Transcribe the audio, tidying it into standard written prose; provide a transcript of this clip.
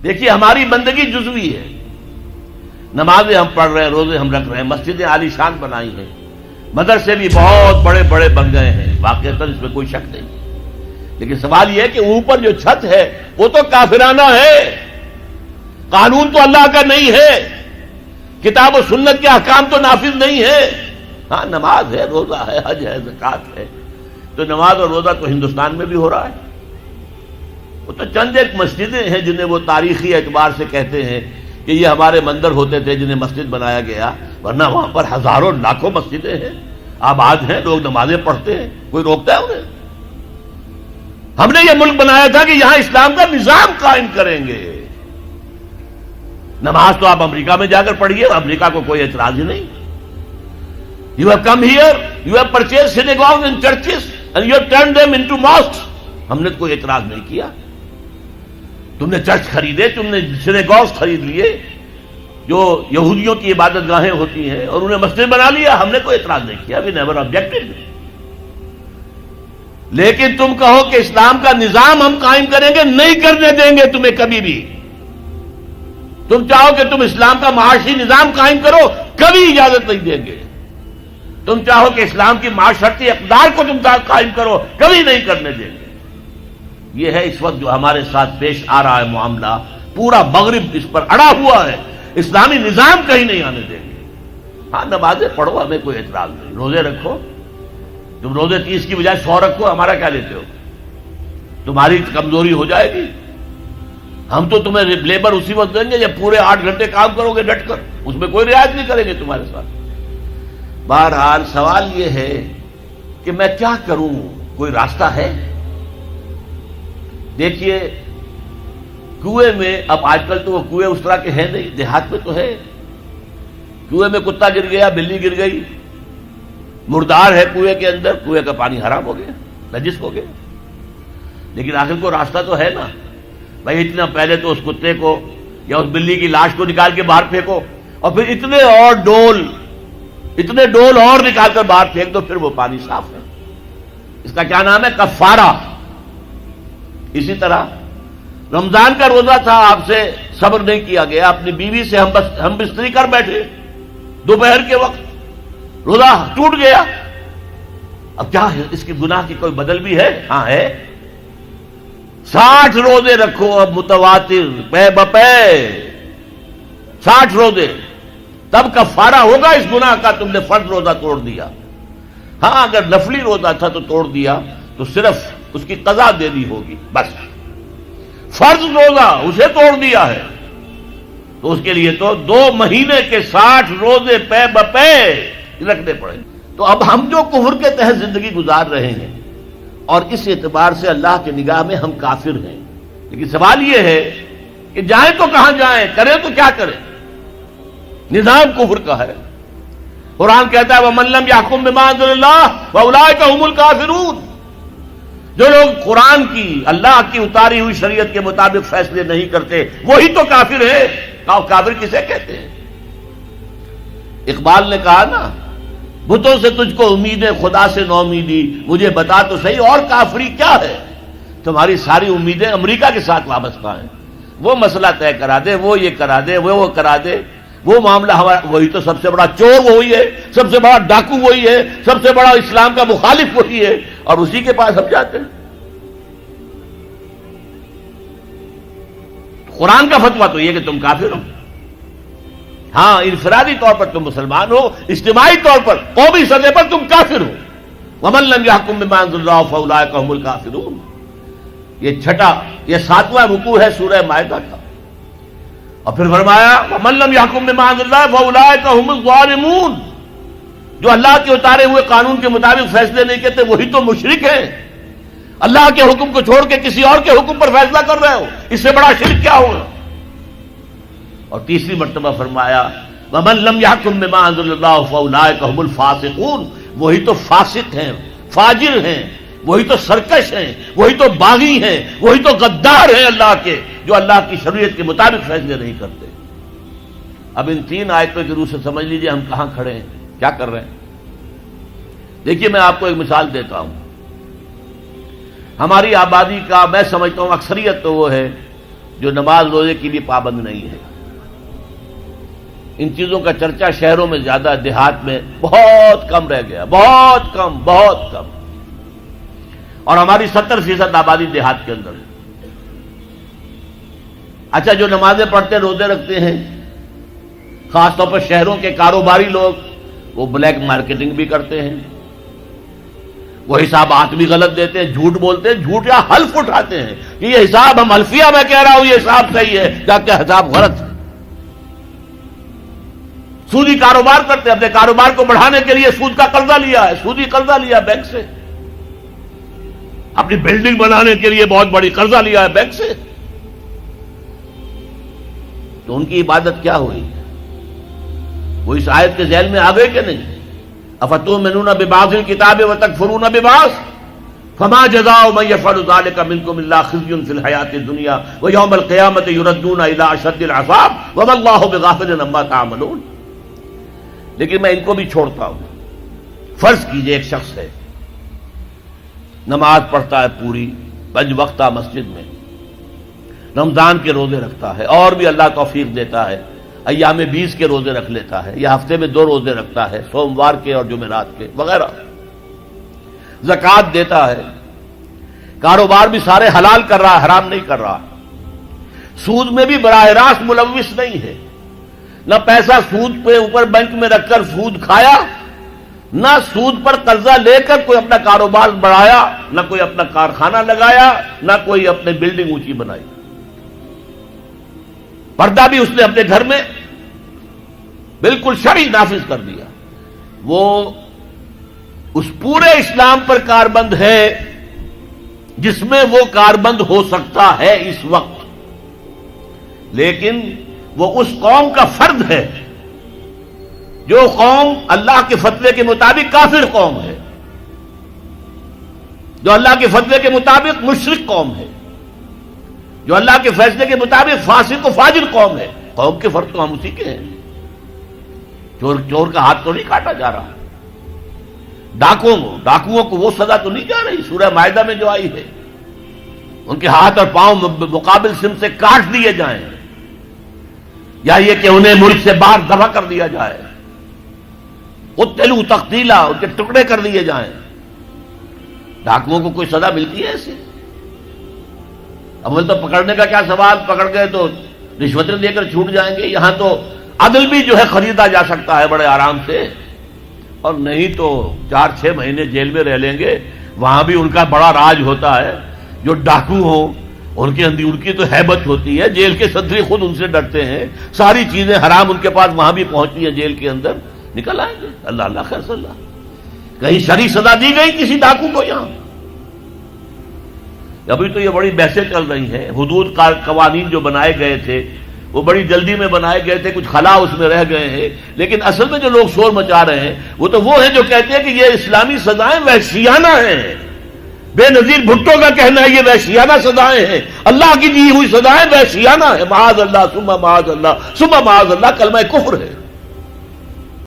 دیکھیے ہماری بندگی جزوی ہے، نمازیں ہم پڑھ رہے ہیں، روزے ہم رکھ رہے ہیں، مسجدیں عالی شان بنائی ہیں، مدرسے بھی بہت بڑے بڑے بن گئے ہیں، واقعتاً اس میں کوئی شک نہیں، لیکن سوال یہ ہے کہ اوپر جو چھت ہے وہ تو کافرانہ ہے، قانون تو اللہ کا نہیں ہے، کتاب و سنت کے احکام تو نافذ نہیں ہے۔ ہاں نماز ہے، روزہ ہے، حج ہے، زکوٰۃ ہے، تو نماز اور روزہ تو ہندوستان میں بھی ہو رہا ہے، وہ تو چند ایک مسجدیں ہیں جنہیں وہ تاریخی اعتبار سے کہتے ہیں کہ یہ ہمارے مندر ہوتے تھے جنہیں مسجد بنایا گیا، ورنہ وہاں پر ہزاروں لاکھوں مسجدیں ہیں، آباد ہیں، لوگ نمازیں پڑھتے ہیں، کوئی روکتا ہے انہیں؟ ہم نے یہ ملک بنایا تھا کہ یہاں اسلام کا نظام قائم کریں گے۔ نماز تو آپ امریکہ میں جا کر پڑھیے، امریکہ کو کوئی اعتراض ہی نہیں۔ You have come here, you have purchased synagogues and churches and you have turned them into mosques. ہم نے کوئی اعتراض نہیں کیا، تم نے چرچ خریدے، تم نے سینیگوگز خرید لیے جو یہودیوں کی عبادت گاہیں ہوتی ہیں اور انہیں مسجد بنا لیا، ہم نے کوئی اعتراض نہیں کیا، we never objected۔ لیکن تم کہو کہ اسلام کا نظام ہم قائم کریں گے، نہیں کرنے دیں گے تمہیں کبھی بھی۔ تم چاہو کہ تم اسلام کا معاشی نظام قائم کرو، کبھی اجازت نہیں دیں گے۔ تم چاہو کہ اسلام کی معاشرتی اقدار کو تم قائم کرو، کبھی نہیں کرنے دیں گے۔ یہ ہے اس وقت جو ہمارے ساتھ پیش آ رہا ہے معاملہ، پورا مغرب اس پر اڑا ہوا ہے، اسلامی نظام کہیں نہیں آنے دیں گے۔ ہاں نمازیں پڑھو، ہمیں کوئی اعتراض نہیں، روزے رکھو، تم روزے 30 کی بجائے 100 رکھو، ہمارا کیا لیتے ہو؟ تمہاری کمزوری ہو جائے گی، ہم تو تمہیں لیبر اسی وقت دیں گے جب پورے 8 گھنٹے کام کرو گے ڈٹ کر، اس میں کوئی رعایت نہیں کریں گے تمہارے ساتھ۔ بہرحال سوال یہ ہے کہ میں کیا کروں، کوئی راستہ ہے؟ دیکھیے کنویں میں، اب آج کل تو وہ کنویں اس طرح کے ہیں نہیں، دیہات میں تو ہے، کنویں میں کتا گر گیا، بلی گر گئی، مردار ہے کنویں کے اندر، کنویں کا پانی حرام ہو گیا، نجس ہو گیا، لیکن آخر کو راستہ تو ہے نا بھائی، اتنا پہلے تو اس کتے کو یا اس بلی کی لاش کو نکال کے باہر پھینکو، اور پھر اتنے ڈول اور نکال کر باہر پھینک دو، پھر وہ پانی صاف ہے۔ اس کا کیا نام ہے؟ کفارہ۔ اسی طرح رمضان کا روزہ تھا، آپ سے صبر نہیں کیا گیا، اپنی بیوی سے ہم بستری کر بیٹھے دوپہر کے وقت، روزہ ٹوٹ گیا، اب کیا ہے؟ اس کی گناہ کی کوئی بدل بھی ہے؟ ہاں ہے، 60 روزے رکھو اب متواتر پے بپے، 60 روزے، تب کفارہ ہوگا اس گناہ کا، تم نے فرض روزہ توڑ دیا۔ ہاں اگر نفلی روزہ تھا تو توڑ دیا تو صرف اس کی قضا دینی ہوگی بس، فرض روزہ اسے توڑ دیا ہے تو اس کے لیے تو 2 مہینے کے 60 روزے پے بپے رکھنے پڑیں۔ تو اب ہم جو کفر کے تحت زندگی گزار رہے ہیں اور اس اعتبار سے اللہ کی نگاہ میں ہم کافر ہیں، لیکن سوال یہ ہے کہ جائیں تو کہاں جائیں، کریں تو کیا کریں؟ نظام کفر کا ہے، قرآن کہتا ہے وَمَن لَّمْ يَحْكُم بِمَا أَنزَلَ اللَّهُ فَأُولَٰئِكَ هُمُ الْكَافِرُونَ۔ جو لوگ قرآن کی، اللہ کی اتاری ہوئی شریعت کے مطابق فیصلے نہیں کرتے، وہی تو کافر ہے۔ کافر کسے کہتے ہیں؟ اقبال نے کہا نا، بتوں سے تجھ کو امید ہے، خدا سے نو امیدی، مجھے بتا تو صحیح اور کافری کیا ہے؟ تمہاری ساری امیدیں امریکہ کے ساتھ وابستہ ہیں، وہ مسئلہ طے کرا دے، وہ یہ کرا دے، وہ کرا دے، وہ معاملہ ہمارا، وہی تو سب سے بڑا چور وہی ہے، سب سے بڑا ڈاکو وہی ہے، سب سے بڑا اسلام کا مخالف وہی ہے، اور اسی کے پاس ہم جاتے ہیں۔ قرآن کا فتویٰ تو یہ کہ تم کافر ہو۔ ہاں انفرادی طور پر تم مسلمان ہو، اجتماعی طور پر قومی سطح پر تم کافر ہو۔ وَمَن لَّمْ يَحْكُم بِمَا أَنزَلَ اللَّهُ فَأُولَٰئِكَ هُمُ الْكَافِرُونَ۔ یہ 7واں رکوع ہے سورہ مائدہ کا، اور پھر فرمایا وَمَن لَّمْ يَحْكُم بِمَا أَنزَلَ اللَّهُ فَأُولَٰئِكَ هُمُ الظَّالِمُونَ۔ جو اللہ کے اتارے ہوئے قانون کے مطابق فیصلے نہیں کرتے وہی تو مشرک ہیں، اللہ کے حکم کو چھوڑ کے کسی اور کے حکم پر فیصلہ کر رہے ہو، اس سے بڑا شرک کیا ہوگا؟ اور تیسری مرتبہ فرمایا وَمَن لَّمْ يَحْكُم بِمَا أَنزَلَ اللَّهُ فَأُولَٰئِكَ هُمُ الْفَاسِقُونَ۔ وہی تو فاسق ہیں، فاجر ہیں، وہی تو سرکش ہیں، وہی تو باغی ہیں، وہی تو غدار ہیں اللہ کے، جو اللہ کی شریعت کے مطابق فیصلے نہیں کرتے۔ اب ان 3 آیتوں کی روح سے سمجھ لیجئے ہم کہاں کھڑے ہیں، کیا کر رہے ہیں۔ دیکھیے میں آپ کو ایک مثال دیتا ہوں، ہماری آبادی کا میں سمجھتا ہوں اکثریت تو وہ ہے جو نماز روزے کی بھی پابند نہیں ہے۔ ان چیزوں کا چرچا شہروں میں زیادہ، دیہات میں بہت کم رہ گیا، بہت کم، بہت کم۔ اور ہماری 70% آبادی دیہات کے اندر ہے۔ اچھا، جو نمازیں پڑھتے روزے رکھتے ہیں، خاص طور پر شہروں کے کاروباری لوگ، وہ بلیک مارکیٹنگ بھی کرتے ہیں، وہ حسابات بھی غلط دیتے ہیں، جھوٹ بولتے ہیں، جھوٹ یا حلف اٹھاتے ہیں کہ یہ حساب ہم حلفیہ میں کہہ رہا ہوں یہ حساب صحیح ہے، جبکہ حساب غلط ہے۔ سودی کاروبار کرتے ہیں، اپنے کاروبار کو بڑھانے کے لیے سود کا قرضہ لیا ہے، سودی قرضہ لیا بینک سے، اپنی بلڈنگ بنانے کے لیے بہت بڑی قرضہ لیا ہے بینک سے، تو ان کی عبادت کیا ہوئی؟ وہ اس آیت کے ذیل میں آ گئے کہ نہیں؟ افتؤمنون ببعض الکتاب وتکفرون ببعض فما جزاء من يفعل ذلك منكم الا خزي في الحياة الدنيا ويوم القيامة يردون الى اشد العذاب وما الله بغافل عما تعملون۔ لیکن میں ان کو بھی چھوڑتا ہوں۔ فرض کیجئے ایک شخص ہے، نماز پڑھتا ہے پوری 5 وقتہ مسجد میں، رمضان کے روزے رکھتا ہے، اور بھی اللہ توفیق دیتا ہے، ایام 20 کے روزے رکھ لیتا ہے، یا ہفتے میں 2 روزے رکھتا ہے، سوموار کے اور جمعرات کے وغیرہ، زکوٰۃ دیتا ہے، کاروبار بھی سارے حلال کر رہا ہے، حرام نہیں کر رہا، سود میں بھی براہ راست ملوث نہیں ہے، نہ پیسہ سود پہ اوپر بینک میں رکھ کر سود کھایا، نہ سود پر قرضہ لے کر کوئی اپنا کاروبار بڑھایا، نہ کوئی اپنا کارخانہ لگایا، نہ کوئی اپنی بلڈنگ اونچی بنائی۔ پردہ بھی اس نے اپنے گھر میں بالکل شرعی نافذ کر دیا۔ وہ اس پورے اسلام پر کاربند ہے جس میں وہ کاربند ہو سکتا ہے اس وقت، لیکن وہ اس قوم کا فرد ہے جو قوم اللہ کے فتوے کے مطابق کافر قوم ہے، جو اللہ کے فتوے کے مطابق مشرک قوم ہے، جو اللہ کے فیصلے کے مطابق فاسق و فاجر قوم ہے۔ قوم کے فرد تو ہم اسی کے ہیں۔ چور کا ہاتھ تو نہیں کاٹا جا رہا، ڈاکوؤں کو وہ سزا تو نہیں جا رہی سورہ مائدہ میں جو آئی ہے، ان کے ہاتھ اور پاؤں مقابل سم سے کاٹ دیے جائیں، یا یہ کہ انہیں ملک سے باہر دفع کر دیا جائے، قتلوا تقتیلا، ان کے ٹکڑے کر دیے جائیں۔ ڈاکوؤں کو کوئی سزا ملتی ہے ایسے؟ اول تو پکڑنے کا کیا سوال، پکڑ گئے تو رشوتیں دے کر چھوٹ جائیں گے، یہاں تو عدل بھی جو ہے خریدا جا سکتا ہے بڑے آرام سے، اور نہیں تو 4-6 مہینے جیل میں رہ لیں گے۔ وہاں بھی ان کا بڑا راج ہوتا ہے، جو ڈاکو ہوں ان کی تو ہیبت ہوتی ہے، جیل کے صدری خود ان سے ڈرتے ہیں، ساری چیزیں حرام ان کے پاس وہاں بھی پہنچتی ہیں، جیل کے اندر نکل آئیں گے۔ اللہ خیر صلی اللہ، کہیں شرعی سزا دی گئی کسی ڈاکو کو؟ یہاں ابھی تو یہ بڑی بحثیں چل رہی ہیں، حدود کا قوانین جو بنائے گئے تھے وہ بڑی جلدی میں بنائے گئے تھے، کچھ خلا اس میں رہ گئے ہیں، لیکن اصل میں جو لوگ شور مچا رہے ہیں وہ ہیں جو کہتے ہیں کہ یہ اسلامی سزائیں وحشیانہ ہیں۔ بے نظیر بھٹو کا کہنا ہے یہ وحشیانہ سزائیں ہیں، اللہ کی دی ہوئی سزائیں وحشیانہ ہیں، معاذ اللہ ثم معاذ اللہ ثم معاذ اللہ، کلمہ کفر ہے۔